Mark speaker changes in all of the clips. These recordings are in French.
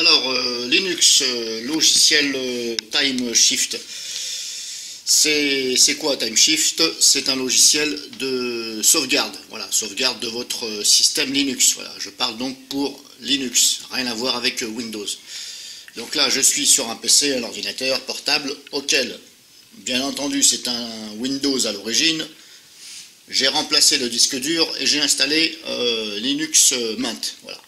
Speaker 1: Alors, Linux, logiciel TimeShift. C'est quoi TimeShift? C'est un logiciel de sauvegarde, voilà, sauvegarde de votre système Linux. Voilà, je parle donc pour Linux, rien à voir avec Windows. Donc là, je suis sur un PC, un ordinateur portable, auquel, bien entendu, c'est un Windows à l'origine. J'ai remplacé le disque dur et j'ai installé Linux Mint, voilà.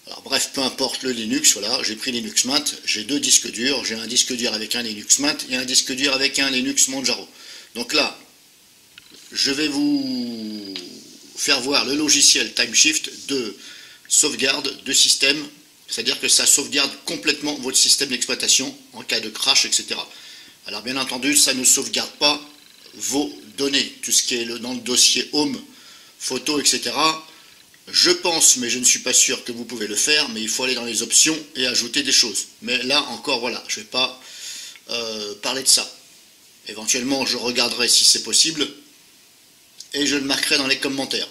Speaker 1: Alors bref, peu importe le Linux, voilà, j'ai pris Linux Mint, j'ai deux disques durs, j'ai un disque dur avec un Linux Mint et un disque dur avec un Linux Manjaro. Donc là, je vais vous faire voir le logiciel TimeShift de sauvegarde de système, c'est-à-dire que ça sauvegarde complètement votre système d'exploitation en cas de crash, etc. Alors bien entendu, ça ne sauvegarde pas vos données, tout ce qui est dans le dossier Home, photos, etc. Je pense, mais je ne suis pas sûr que vous pouvez le faire, mais il faut aller dans les options et ajouter des choses. Mais là encore, voilà, je ne vais pas parler de ça. Éventuellement, je regarderai si c'est possible et je le marquerai dans les commentaires.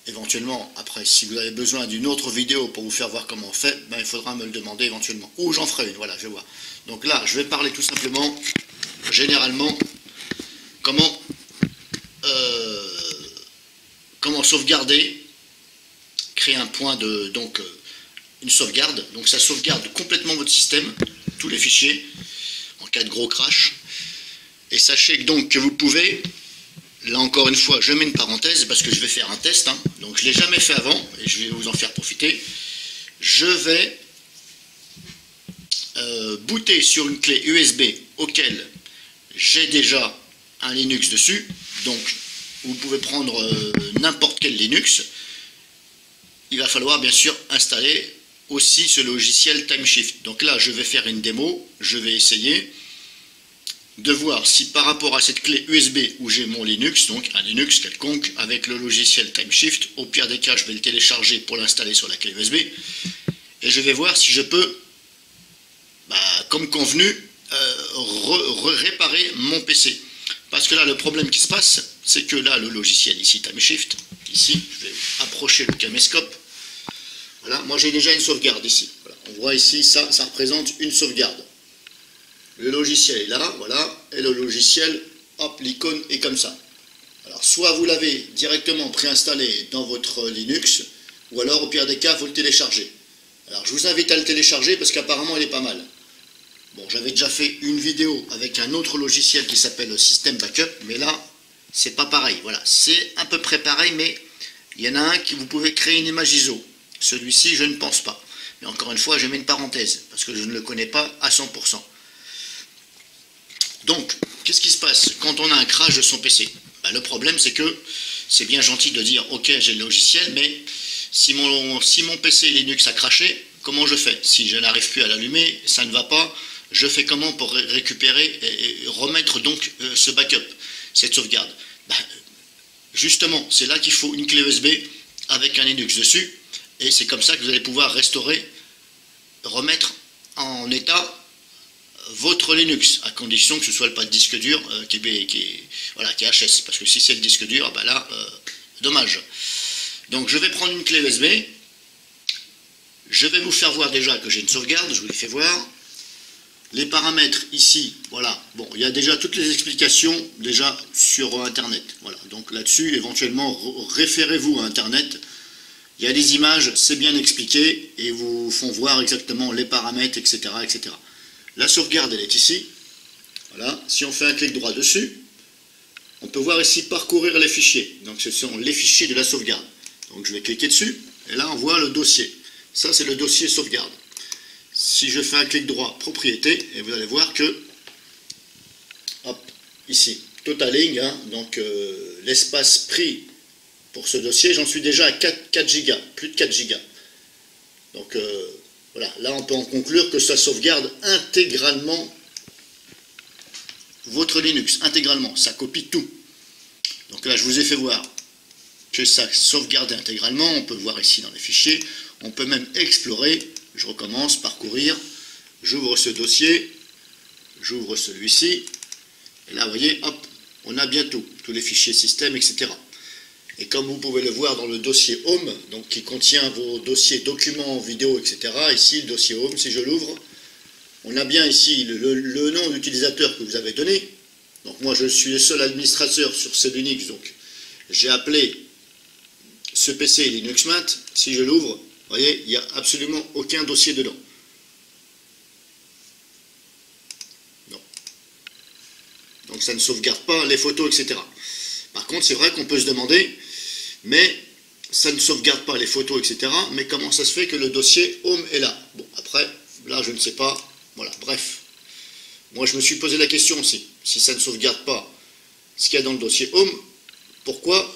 Speaker 1: Éventuellement, après, si vous avez besoin d'une autre vidéo pour vous faire voir comment on fait, ben, il faudra me le demander éventuellement. Ou j'en ferai une, voilà, je vais voir. Donc là, je vais parler tout simplement, généralement, comment sauvegarder, créer un point de, donc une sauvegarde. Donc ça sauvegarde complètement votre système, tous les fichiers, en cas de gros crash. Et sachez donc que vous pouvez, là encore une fois, je mets une parenthèse parce que je vais faire un test, hein. Donc je ne l'ai jamais fait avant et je vais vous en faire profiter. Je vais booter sur une clé USB auquel j'ai déjà un Linux dessus. Donc vous pouvez prendre n'importe quel Linux. Il va falloir bien sûr installer aussi ce logiciel TimeShift. Donc là, je vais faire une démo, je vais essayer de voir si par rapport à cette clé USB où j'ai mon Linux, donc un Linux quelconque, avec le logiciel TimeShift, au pire des cas, je vais le télécharger pour l'installer sur la clé USB, et je vais voir si je peux, comme convenu, réparer mon PC. Parce que là, le problème qui se passe, c'est que là, le logiciel ici, TimeShift, ici, je vais approcher le caméscope. Voilà, moi j'ai déjà une sauvegarde ici. Voilà, on voit ici, ça représente une sauvegarde. Le logiciel est là, voilà, et le logiciel, hop, l'icône est comme ça. Alors, soit vous l'avez directement préinstallé dans votre Linux, ou alors, au pire des cas, vous le téléchargez. Alors, je vous invite à le télécharger parce qu'apparemment, il est pas mal. Bon, j'avais déjà fait une vidéo avec un autre logiciel qui s'appelle System Backup, mais là, c'est pas pareil. Voilà, c'est à peu près pareil, mais il y en a un qui vous pouvez créer une image ISO. Celui-ci, je ne pense pas. Mais encore une fois, je mets une parenthèse, parce que je ne le connais pas à 100%. Donc, qu'est-ce qui se passe quand on a un crash de son PC? Le problème, c'est que c'est bien gentil de dire « Ok, j'ai le logiciel, mais si mon PC Linux a craché, comment je fais? Si je n'arrive plus à l'allumer, ça ne va pas. Je fais comment pour récupérer et remettre donc ce backup, cette sauvegarde? Justement, c'est là qu'il faut une clé USB avec un Linux dessus, et c'est comme ça que vous allez pouvoir restaurer, remettre en état votre Linux, à condition que ce ne soit pas le disque dur qui est HS, parce que si c'est le disque dur, là, dommage. Donc je vais prendre une clé USB, je vais vous faire voir déjà que j'ai une sauvegarde, je vous les fais voir. Les paramètres ici, voilà, bon, il y a déjà toutes les explications déjà sur Internet, voilà, donc là-dessus, éventuellement, référez-vous à Internet, il y a des images, c'est bien expliqué, et vous font voir exactement les paramètres, etc., etc. La sauvegarde, elle est ici, voilà, si on fait un clic droit dessus, on peut voir ici parcourir les fichiers, donc ce sont les fichiers de la sauvegarde, donc je vais cliquer dessus, et là on voit le dossier, ça c'est le dossier sauvegarde. Si je fais un clic droit, propriété, et vous allez voir que, hop, ici, totaling, hein, donc l'espace pris pour ce dossier, j'en suis déjà à 4 gigas, plus de 4 gigas. Donc voilà, là on peut en conclure que ça sauvegarde intégralement votre Linux, intégralement, ça copie tout. Donc là je vous ai fait voir que ça sauvegarde intégralement, on peut voir ici dans les fichiers, on peut même explorer. Je recommence, parcourir, j'ouvre ce dossier, j'ouvre celui-ci, et là, vous voyez, hop, on a bien tout, tous les fichiers système, etc. Et comme vous pouvez le voir dans le dossier Home, donc qui contient vos dossiers documents, vidéos, etc., ici, le dossier Home, si je l'ouvre, on a bien ici le nom d'utilisateur que vous avez donné. Donc moi, je suis le seul administrateur sur ce Linux, donc j'ai appelé ce PC Linux Mint. Si je l'ouvre, vous voyez, il n'y a absolument aucun dossier dedans. Non. Donc ça ne sauvegarde pas les photos, etc. Par contre, c'est vrai qu'on peut se demander, mais ça ne sauvegarde pas les photos, etc. Mais comment ça se fait que le dossier Home est là? Bon, après, là, je ne sais pas. Voilà, bref. Moi, je me suis posé la question aussi. Si ça ne sauvegarde pas ce qu'il y a dans le dossier Home, pourquoi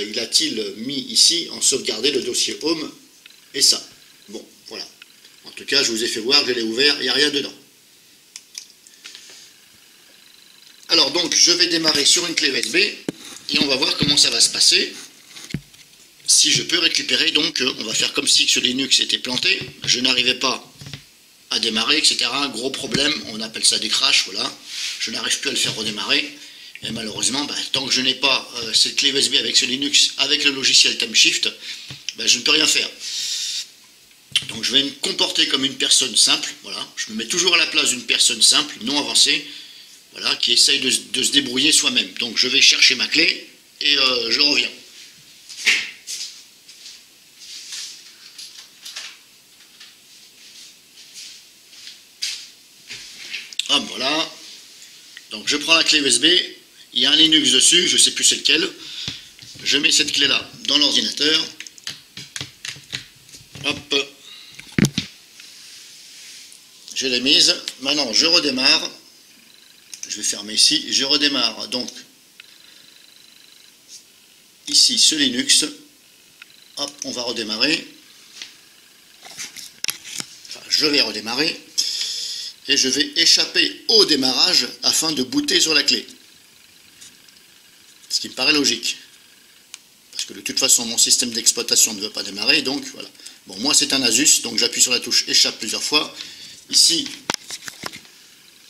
Speaker 1: il a-t-il mis ici en sauvegarder le dossier Home et ça? Bon, voilà. En tout cas, je vous ai fait voir, je l'ai ouvert, il n'y a rien dedans. Alors donc, je vais démarrer sur une clé USB et on va voir comment ça va se passer. Si je peux récupérer, donc, on va faire comme si ce Linux était planté. Je n'arrivais pas à démarrer, etc. Gros problème, on appelle ça des crashs, voilà. Je n'arrive plus à le faire redémarrer. Et malheureusement, tant que je n'ai pas cette clé USB avec ce Linux, avec le logiciel TimeShift, je ne peux rien faire. Donc je vais me comporter comme une personne simple, voilà. Je me mets toujours à la place d'une personne simple, non avancée, voilà, qui essaye de se débrouiller soi-même. Donc je vais chercher ma clé et je reviens. Hop, voilà. Donc je prends la clé USB, il y a un Linux dessus, je ne sais plus c'est lequel. Je mets cette clé-là dans l'ordinateur. Hop. Je l'ai mise. Maintenant, je redémarre. Je vais fermer ici. Je redémarre donc ici ce Linux. Hop, on va redémarrer. Enfin, je vais redémarrer. Et je vais échapper au démarrage afin de booter sur la clé. Ce qui me paraît logique. Parce que de toute façon, mon système d'exploitation ne veut pas démarrer, donc voilà. Bon, moi c'est un Asus, donc j'appuie sur la touche échappe plusieurs fois. Ici,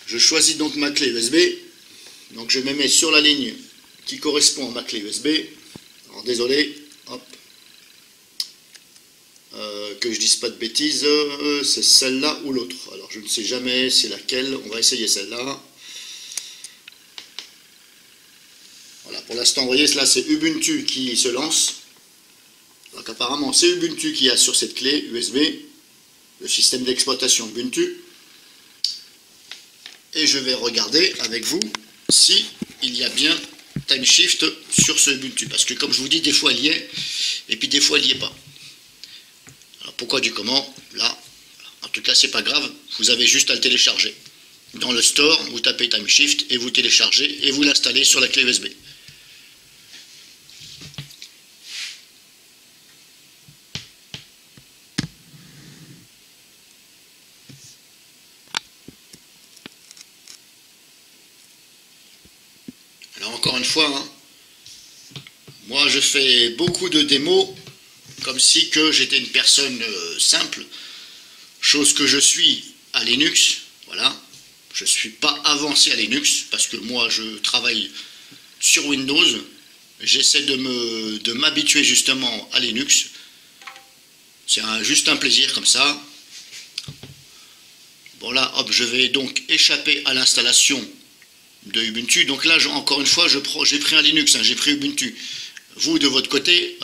Speaker 1: je choisis donc ma clé USB. Donc je me mets sur la ligne qui correspond à ma clé USB. Alors désolé, hop. Que je dise pas de bêtises, c'est celle-là ou l'autre. Alors je ne sais jamais c'est laquelle, on va essayer celle-là. Voilà, pour l'instant, vous voyez, là c'est Ubuntu qui se lance. Donc apparemment c'est Ubuntu qui a sur cette clé USB, le système d'exploitation Ubuntu. Et je vais regarder avec vous si il y a bien TimeShift sur ce Ubuntu. Parce que comme je vous dis, des fois il y est, et puis des fois il n'y est pas. Pourquoi du comment? Là, en tout cas, c'est pas grave, vous avez juste à le télécharger. Dans le store, vous tapez TimeShift et vous téléchargez et vous l'installez sur la clé USB. Alors encore une fois, moi je fais beaucoup de démos comme si que j'étais une personne simple, chose que je suis à Linux, voilà. Je ne suis pas avancé à Linux, parce que moi je travaille sur Windows, j'essaie de m'habituer justement à Linux. C'est juste un plaisir comme ça. Bon là, hop, je vais donc échapper à l'installation de Ubuntu. Donc là, encore une fois, j'ai pris un Linux, j'ai pris Ubuntu. Vous, de votre côté,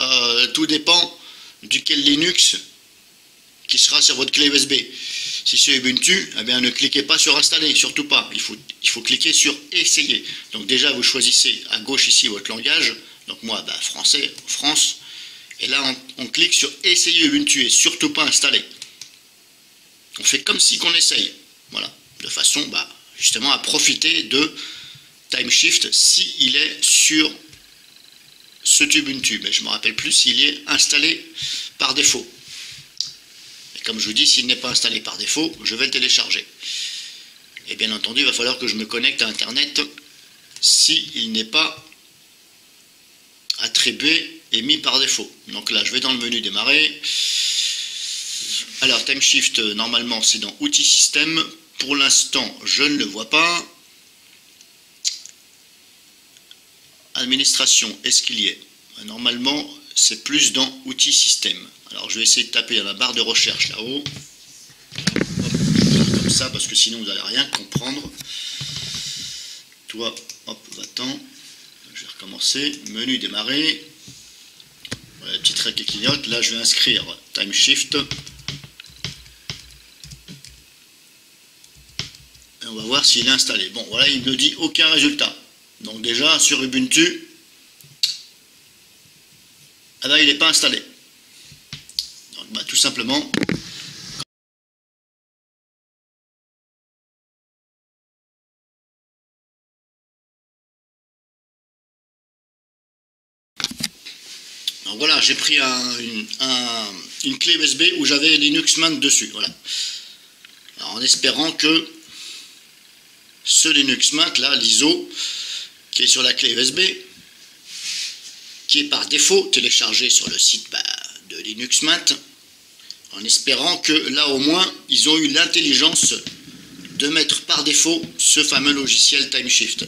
Speaker 1: tout dépend duquel Linux qui sera sur votre clé USB. Si c'est Ubuntu, eh bien, ne cliquez pas sur installer, surtout pas. Il faut cliquer sur essayer. Donc déjà, vous choisissez à gauche ici votre langage. Donc moi, français, France. Et là, on clique sur essayer Ubuntu et surtout pas installer. On fait comme si qu'on essaye. Voilà. De façon, justement, à profiter de TimeShift s'il est sur ce Ubuntu, mais je ne me rappelle plus s'il est installé par défaut. Et comme je vous dis, s'il n'est pas installé par défaut, je vais le télécharger. Et bien entendu, il va falloir que je me connecte à Internet s'il n'est pas attribué et mis par défaut. Donc là, je vais dans le menu démarrer. Alors, TimeShift, normalement, c'est dans Outils Système. Pour l'instant, je ne le vois pas. Administration, est-ce qu'il y est? Normalement, c'est plus dans outils système. Alors je vais essayer de taper dans la barre de recherche là-haut. Comme ça, parce que sinon vous n'allez rien comprendre. Toi, hop, va-t'en. Je vais recommencer. Menu démarrer. Voilà, petite règle qui clignote. Là, je vais inscrire Time Shift. Et on va voir s'il est installé. Bon, voilà, il ne dit aucun résultat. Donc déjà, sur Ubuntu, ah ben, il n'est pas installé. Donc, bah, tout simplement... Donc voilà, j'ai pris une clé USB où j'avais Linux Mint dessus. Voilà. Alors, en espérant que ce Linux Mint, là, l'ISO, qui est sur la clé USB, qui est par défaut téléchargé sur le site de Linux Mint, en espérant que là au moins, ils ont eu l'intelligence de mettre par défaut ce fameux logiciel Time Shift.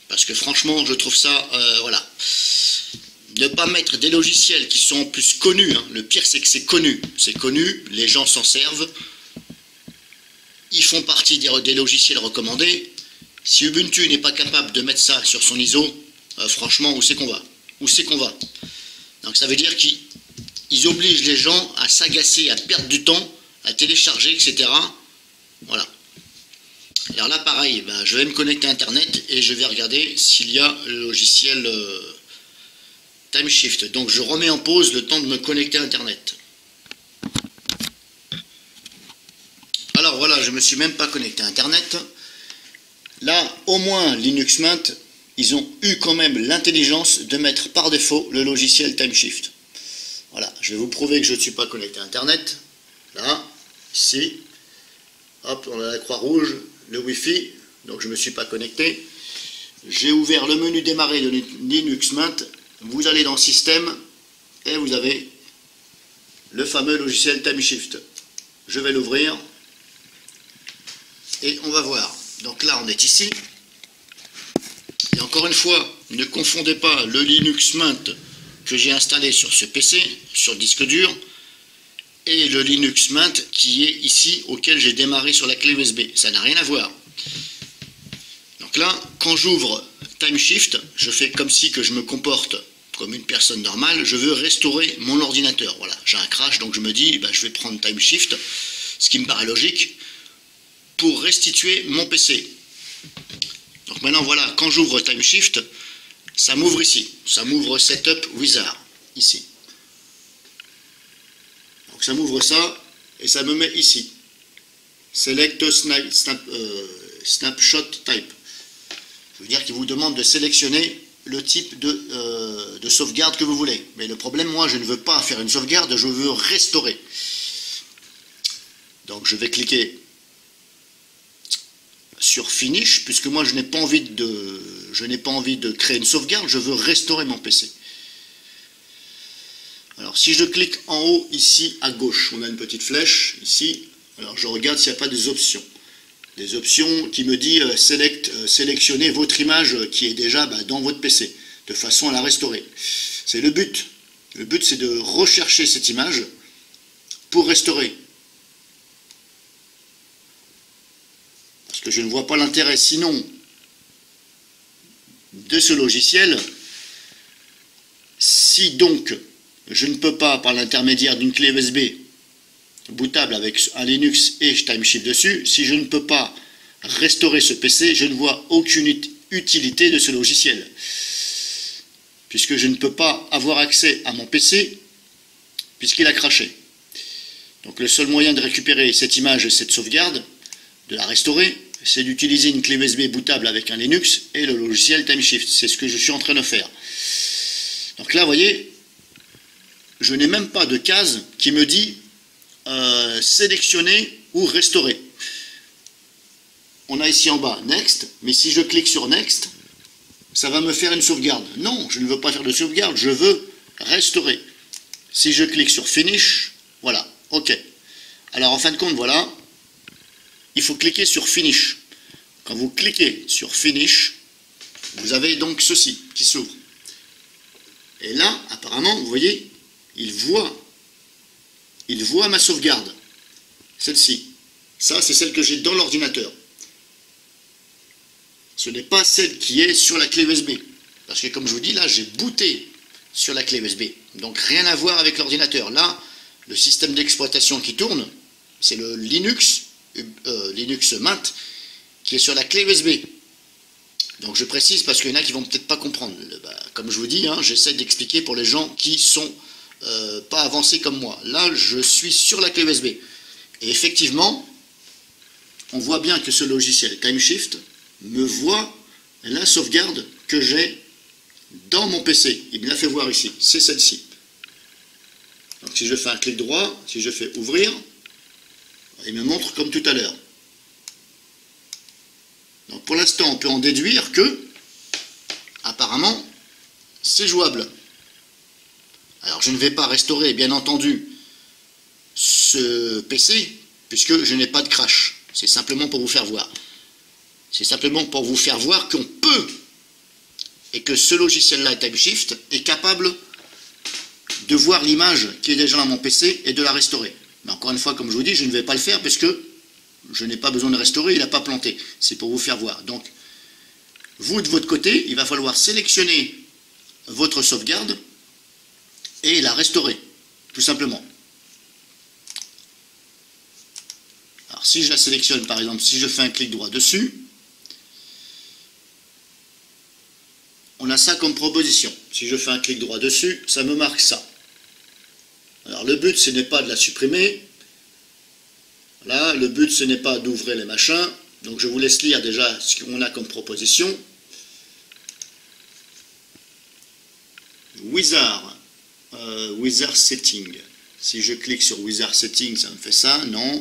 Speaker 1: Parce que franchement, je trouve ça, voilà. Ne pas mettre des logiciels qui sont en plus connus, hein. Le pire c'est que c'est connu, les gens s'en servent, ils font partie des logiciels recommandés. Si Ubuntu n'est pas capable de mettre ça sur son ISO, franchement, où c'est qu'on va? Où c'est qu'on va? Donc ça veut dire qu'ils obligent les gens à s'agacer, à perdre du temps, à télécharger, etc. Voilà. Alors là, pareil, je vais me connecter à Internet et je vais regarder s'il y a le logiciel Time Shift. Donc je remets en pause le temps de me connecter à Internet. Alors voilà, je ne me suis même pas connecté à Internet. Là, au moins, Linux Mint, ils ont eu quand même l'intelligence de mettre par défaut le logiciel Time Shift. Voilà, je vais vous prouver que je ne suis pas connecté à Internet. Là, ici, hop, on a la croix rouge, le Wi-Fi, donc je ne me suis pas connecté. J'ai ouvert le menu démarrer de Linux Mint. Vous allez dans Système et vous avez le fameux logiciel Time Shift. Je vais l'ouvrir et on va voir. Donc là, on est ici. Et encore une fois, ne confondez pas le Linux Mint que j'ai installé sur ce PC, sur disque dur, et le Linux Mint qui est ici, auquel j'ai démarré sur la clé USB. Ça n'a rien à voir. Donc là, quand j'ouvre Time Shift, je fais comme si que je me comporte comme une personne normale. Je veux restaurer mon ordinateur. Voilà, j'ai un crash, donc je me dis, je vais prendre Time Shift, ce qui me paraît logique, pour restituer mon PC. Donc maintenant, voilà, quand j'ouvre Time Shift, ça m'ouvre ici. Ça m'ouvre Setup Wizard, ici. Donc ça m'ouvre ça, et ça me met ici. Select Snapshot Type. Je veux dire qu'il vous demande de sélectionner le type de sauvegarde que vous voulez. Mais le problème, moi, je ne veux pas faire une sauvegarde, je veux restaurer. Donc je vais cliquer sur Finish, puisque moi je n'ai pas envie de créer une sauvegarde, je veux restaurer mon PC. Alors si je clique en haut, ici à gauche, on a une petite flèche, ici, alors je regarde s'il n'y a pas des options. Des options qui me dit sélectionnez votre image qui est déjà dans votre PC, de façon à la restaurer. C'est le but. Le but c'est de rechercher cette image pour restaurer. Parce que je ne vois pas l'intérêt sinon de ce logiciel, si donc je ne peux pas, par l'intermédiaire d'une clé USB bootable avec un Linux et Time Shift dessus, si je ne peux pas restaurer ce PC, je ne vois aucune utilité de ce logiciel. Puisque je ne peux pas avoir accès à mon PC, puisqu'il a craché. Donc le seul moyen de récupérer cette image, cette sauvegarde, de la restaurer, c'est d'utiliser une clé USB bootable avec un Linux et le logiciel Time Shift. C'est ce que je suis en train de faire. Donc là, vous voyez, je n'ai même pas de case qui me dit sélectionner ou restaurer. On a ici en bas Next, mais si je clique sur Next, ça va me faire une sauvegarde. Non, je ne veux pas faire de sauvegarde, je veux restaurer. Si je clique sur Finish, voilà, OK. Alors en fin de compte, voilà, il faut cliquer sur Finish. Quand vous cliquez sur Finish, vous avez donc ceci qui s'ouvre. Et là, apparemment, vous voyez, il voit ma sauvegarde. Celle-ci. Ça, c'est celle que j'ai dans l'ordinateur. Ce n'est pas celle qui est sur la clé USB. Parce que comme je vous dis, là, j'ai booté sur la clé USB. Donc rien à voir avec l'ordinateur. Là, le système d'exploitation qui tourne, c'est le Linux Mint, qui est sur la clé USB. Donc je précise parce qu'il y en a qui vont peut-être pas comprendre. Comme je vous dis, hein, j'essaie d'expliquer pour les gens qui sont pas avancés comme moi. Là, je suis sur la clé USB. Et effectivement, on voit bien que ce logiciel TimeShift me voit la sauvegarde que j'ai dans mon PC. Il me l'a fait voir ici. C'est celle-ci. Donc si je fais un clic droit, si je fais ouvrir, il me montre comme tout à l'heure. Donc pour l'instant, on peut en déduire que, apparemment, c'est jouable. Alors je ne vais pas restaurer, bien entendu, ce PC, puisque je n'ai pas de crash. C'est simplement pour vous faire voir. C'est simplement pour vous faire voir qu'on peut, et que ce logiciel-là, TimeShift, est capable de voir l'image qui est déjà dans mon PC et de la restaurer. Mais encore une fois, comme je vous dis, je ne vais pas le faire puisque je n'ai pas besoin de restaurer, il n'a pas planté. C'est pour vous faire voir. Donc, vous, de votre côté, il va falloir sélectionner votre sauvegarde et la restaurer, tout simplement. Alors, si je la sélectionne, par exemple, si je fais un clic droit dessus, on a ça comme proposition. Si je fais un clic droit dessus, ça me marque ça. Alors le but, ce n'est pas de la supprimer. Voilà, le but, ce n'est pas d'ouvrir les machins. Donc je vous laisse lire déjà ce qu'on a comme proposition. Wizard Setting. Si je clique sur Wizard Setting, ça me fait ça. Non.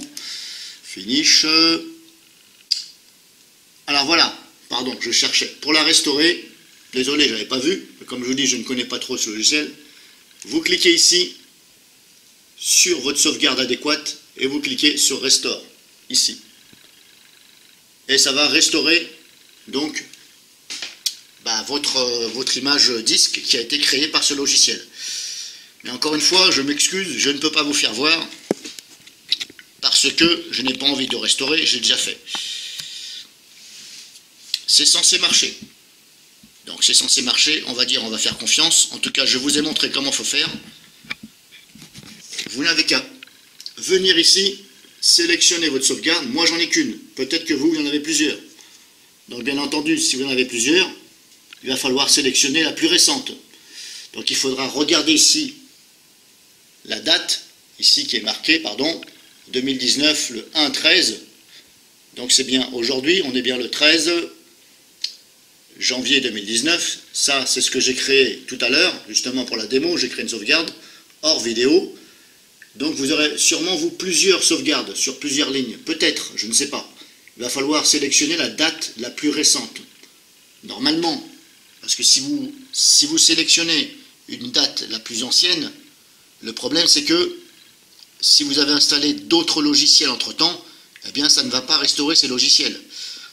Speaker 1: Finish. Alors voilà. Pardon, je cherchais. Pour la restaurer, désolé, je n'avais pas vu. Comme je vous dis, je ne connais pas trop ce logiciel. Vous cliquez ici sur votre sauvegarde adéquate et vous cliquez sur Restore, ici. Et ça va restaurer donc votre image disque qui a été créée par ce logiciel. Mais encore une fois, je m'excuse, je ne peux pas vous faire voir parce que je n'ai pas envie de restaurer, j'ai déjà fait. C'est censé marcher. Donc c'est censé marcher, on va dire, on va faire confiance. En tout cas, je vous ai montré comment il faut faire. Vous n'avez qu'à venir ici, sélectionner votre sauvegarde. Moi, j'en ai qu'une. Peut-être que vous en avez plusieurs. Donc, bien entendu, si vous en avez plusieurs, il va falloir sélectionner la plus récente. Donc, il faudra regarder ici la date, ici qui est marquée, pardon, 2019, le 1-13. Donc, c'est bien aujourd'hui, on est bien le 13 janvier 2019. Ça, c'est ce que j'ai créé tout à l'heure, justement pour la démo. J'ai créé une sauvegarde hors vidéo. Donc vous aurez sûrement, vous, plusieurs sauvegardes sur plusieurs lignes. Peut-être, je ne sais pas. Il va falloir sélectionner la date la plus récente. Normalement, parce que si vous sélectionnez une date la plus ancienne, le problème c'est que si vous avez installé d'autres logiciels entre-temps, eh bien ça ne va pas restaurer ces logiciels.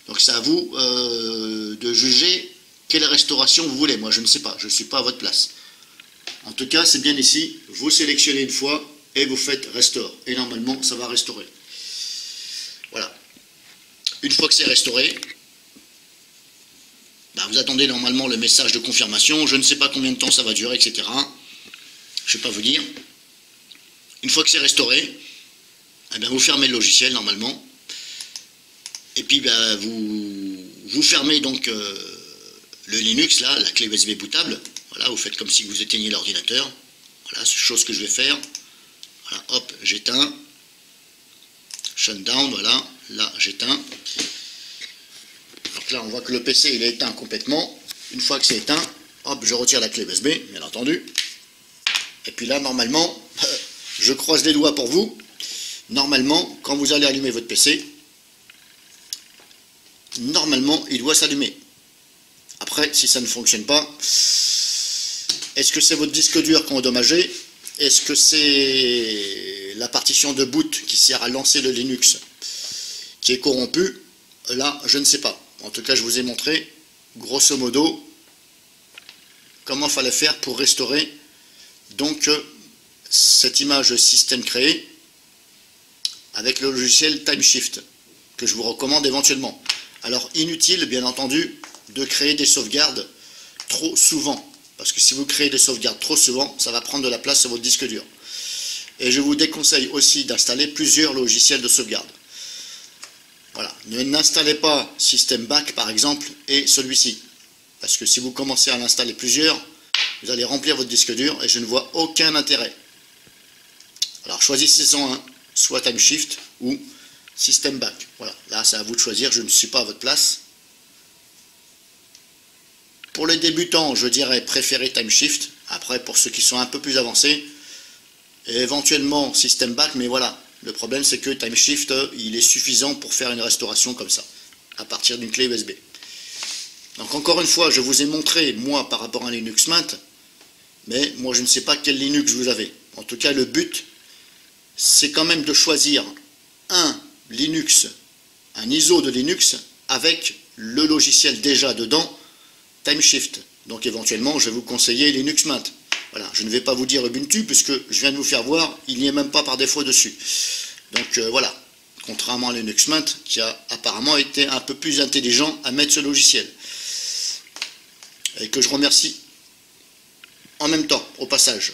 Speaker 1: Donc c'est à vous de juger quelle restauration vous voulez. Moi je ne sais pas, je ne suis pas à votre place. En tout cas, c'est bien ici, vous sélectionnez une fois, et vous faites Restore. Et normalement, ça va restaurer. Voilà. Une fois que c'est restauré, vous attendez normalement le message de confirmation. Je ne sais pas combien de temps ça va durer, etc. Je ne vais pas vous dire. Une fois que c'est restauré, eh bien, vous fermez le logiciel normalement. Et puis vous fermez donc le Linux, là, la clé USB bootable. Voilà, vous faites comme si vous éteignez l'ordinateur. Voilà, c'est chose que je vais faire. Voilà, hop, j'éteins. Shutdown, voilà, là j'éteins. Donc là on voit que le PC il est éteint complètement. Une fois que c'est éteint, hop, je retire la clé USB, bien entendu. Et puis là normalement, je croise les doigts pour vous. Normalement, quand vous allez allumer votre PC, normalement il doit s'allumer. Après, si ça ne fonctionne pas, est-ce que c'est votre disque dur qui est endommagé? Est-ce que c'est la partition de boot qui sert à lancer le Linux qui est corrompue? Là, je ne sais pas. En tout cas, je vous ai montré grosso modo, comment il fallait faire pour restaurer donc cette image système créée avec le logiciel TimeShift, que je vous recommande éventuellement. Alors, inutile, bien entendu, de créer des sauvegardes trop souvent, parce que si vous créez des sauvegardes trop souvent, ça va prendre de la place sur votre disque dur. Et je vous déconseille aussi d'installer plusieurs logiciels de sauvegarde. Voilà, n'installez pas System Back par exemple et celui-ci, parce que si vous commencez à en installer plusieurs, vous allez remplir votre disque dur et je ne vois aucun intérêt. Alors choisissez-en un, soit TimeShift ou System Back. Voilà, là c'est à vous de choisir, je ne suis pas à votre place. Pour les débutants, je dirais préférer TimeShift. Après, pour ceux qui sont un peu plus avancés, et éventuellement System Back, mais voilà. Le problème, c'est que TimeShift, il est suffisant pour faire une restauration comme ça, à partir d'une clé USB. Donc encore une fois, je vous ai montré, moi, par rapport à un Linux Mint, mais moi, je ne sais pas quel Linux vous avez. En tout cas, le but, c'est quand même de choisir un Linux, un ISO de Linux, avec le logiciel déjà dedans, TimeShift. Donc éventuellement, je vais vous conseiller Linux Mint. Voilà, je ne vais pas vous dire Ubuntu, puisque je viens de vous faire voir, il n'y est même pas par défaut dessus. Donc voilà, contrairement à Linux Mint, qui a apparemment été un peu plus intelligent à mettre ce logiciel. Et que je remercie en même temps, au passage.